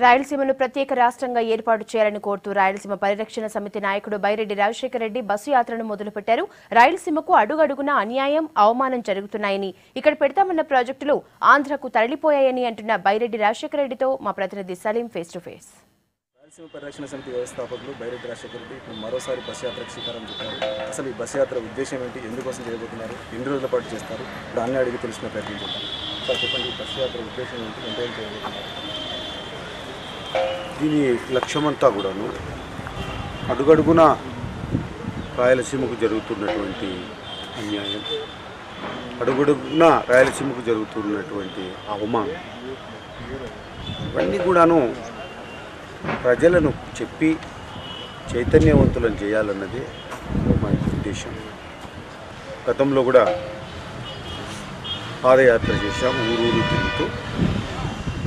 రాయలసీమను ప్రత్యేక రాష్ట్రంగా ఏర్పాటు చేయాలని కోరుతూ రాయలసీమ పరిరక్షణ సమితి నాయకుడు బైరెడ్డి రాజశేఖర రెడ్డి బస్సు యాత్రను మొదలుపెట్టారు. రాయలసీమకు అడుగడుగునా అన్యాయం, అవమానం జరుగుతున్నాయని, ఇక్కడ పెడతామన్న ప్రాజెక్టులు ఆంధ్రకు తరలిపోయాయని అంటున్న బైరెడ్డి రాజశేఖర రెడ్డితో మా ప్రతినిధి Saleem face to face. Rayalaseema పరిరక్షణ సమితి వ్యవస్థాపకులు బైరెడ్డి రాజశేఖర రెడ్డి ఇప్పుడు మరోసారి బస్ యాత్రకు శ్రీకారం చుట్టారు. అసలు ఈ బస్ యాత్ర ఉద్దేశం ఏంటి, ఎందుకోసం చేయబోతున్నారు, ఎన్ని రోజుల పాటు చేస్తారు, ఇప్పుడు అన్ని అడిగి తెలుసుకునే ప్రయత్నం చేద్దాం. సార్ చెప్పండి, బస్ యాత్ర ఉద్దేశం ఏంటి, ఎంతేం చేయబోతున్నారు? దీని లక్ష్యమంతా కూడాను అడుగడుగున రాయలసీమకు జరుగుతున్నటువంటి అన్యాయం, అడుగడుగున రాయలసీమకు జరుగుతున్నటువంటి అవమానం, ఇవన్నీ కూడాను ప్రజలను చెప్పి చైతన్యవంతులను చేయాలన్నది మా ఉద్దేశం. గతంలో కూడా పాదయాత్ర చేశాం, ఊరూరు తిరుగుతూ.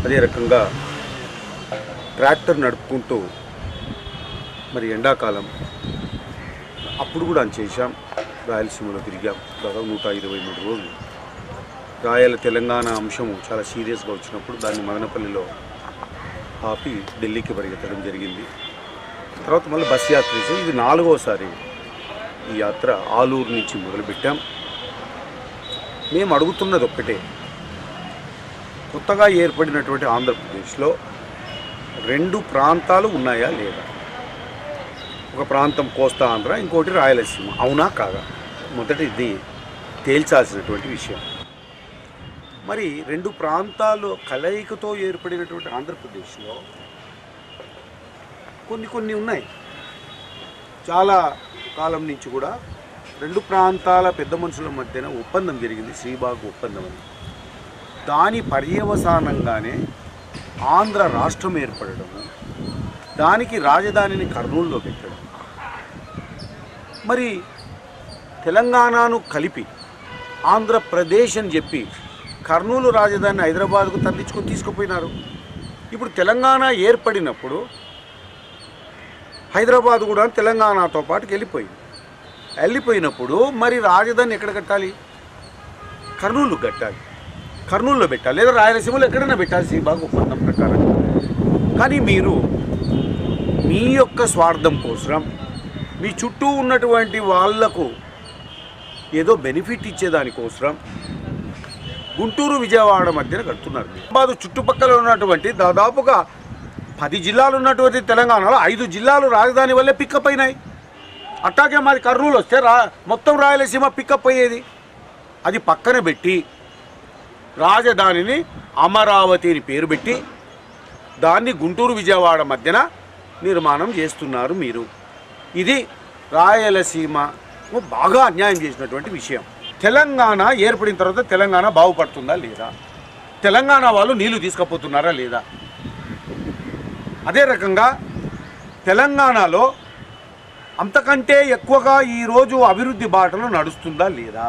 అదే రకంగా ట్రాక్టర్ నడుపుకుంటూ మరి ఎండాకాలం అప్పుడు కూడా చేశాం. రాయలసీమలో తిరిగాం దాదాపు 123 రోజులు. రాయల తెలంగాణ అంశము చాలా సీరియస్గా వచ్చినప్పుడు దాన్ని మదనపల్లిలో ఆపి ఢిల్లీకి పరిగెత్తడం జరిగింది. తర్వాత మళ్ళీ బస్ యాత్ర చేసి ఇది 4వసారి ఈ యాత్ర. ఆలూరు నుంచి మొదలుపెట్టాం. మేము అడుగుతున్నది ఒక్కటే, కొత్తగా ఏర్పడినటువంటి ఆంధ్రప్రదేశ్లో 2 ప్రాంతాలు ఉన్నాయా లేదా? ఒక ప్రాంతం కోస్తా ఆంధ్ర, ఇంకోటి రాయలసీమ, అవునా కాదా? మొదటి ఇది తేల్చాల్సినటువంటి విషయం. మరి 2 ప్రాంతాలు కలయికతో ఏర్పడినటువంటి ఆంధ్రప్రదేశ్లో కొన్ని ఉన్నాయి. చాలా కాలం నుంచి కూడా 2 ప్రాంతాల పెద్ద మనుషుల మధ్యన ఒప్పందం జరిగింది, శ్రీబాగ్ ఒప్పందం అని. దాని పర్యవసానంగానే ఆంధ్ర రాష్ట్రం ఏర్పడము, దానికి రాజధానిని కర్నూలులో పెట్టడం, మరి తెలంగాణను కలిపి ఆంధ్రప్రదేశ్ అని చెప్పి కర్నూలు రాజధాని హైదరాబాద్కు తరలించుకొని తీసుకుపోయినారు. ఇప్పుడు తెలంగాణ ఏర్పడినప్పుడు హైదరాబాద్ కూడా తెలంగాణతో పాటు వెళ్ళిపోయినప్పుడు మరి రాజధాని ఎక్కడ కట్టాలి? కర్నూలు కట్టాలి, కర్నూలులో పెట్టాలి, లేదా రాయలసీమలో ఎక్కడైనా పెట్టాలి శ్రీబాగ్ ఒప్పందం ప్రకారం. కానీ మీరు మీ యొక్క స్వార్థం కోసం, మీ చుట్టూ ఉన్నటువంటి వాళ్లకు ఏదో బెనిఫిట్ ఇచ్చేదానికోసం గుంటూరు విజయవాడ మధ్యన కడుతున్నారు. హైదరాబాద్ చుట్టుపక్కల ఉన్నటువంటి దాదాపుగా 10 జిల్లాలు ఉన్నటువంటి తెలంగాణలో 5 జిల్లాలు రాజధాని వల్లే పికప్ అయినాయి. అట్టాగే మాది కర్నూలు వస్తే మొత్తం రాయలసీమ పికప్ అయ్యేది. అది పక్కన పెట్టి రాజధానిని అమరావతి అని పేరు పెట్టి దాన్ని గుంటూరు విజయవాడ మధ్యన నిర్మాణం చేస్తున్నారు మీరు. ఇది రాయలసీమ బాగా అన్యాయం చేసినటువంటి విషయం. తెలంగాణ ఏర్పడిన తర్వాత తెలంగాణ బాగుపడుతుందా లేదా? తెలంగాణ వాళ్ళు నీళ్లు తీసుకుపోతున్నారా లేదా? అదే రకంగా తెలంగాణలో అంతకంటే ఎక్కువగా ఈరోజు అభివృద్ధి బాటలో నడుస్తుందా లేదా?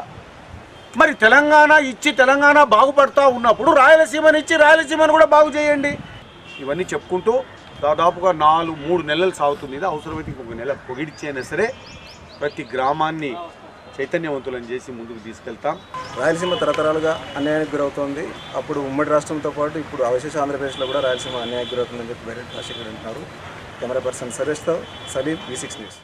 మరి తెలంగాణ ఇచ్చి తెలంగాణ బాగుపడుతూ ఉన్నప్పుడు రాయలసీమని ఇచ్చి రాయలసీమను కూడా బాగు చేయండి. ఇవన్నీ చెప్పుకుంటూ దాదాపుగా 3 నెలలు సాగుతుంది. ఇది అవసరమైతే ఇంకొక నెల పొగిడిచ్చైనా సరే ప్రతి గ్రామాన్ని చైతన్యవంతులను చేసి ముందుకు తీసుకెళ్తాం. రాయలసీమ తరతరాలుగా అన్యాయానికి గురవుతోంది. అప్పుడు ఉమ్మడి రాష్ట్రంతో పాటు ఇప్పుడు అవశేష ఆంధ్రప్రదేశ్లో కూడా రాయలసీమ అన్యాయానికి గురవుతుందని చెప్పి బైరెడ్డి రాజశేఖర్ అంటున్నారు. కెమెరా పర్సన్ సరేష్తో సలీం, V6 న్యూస్.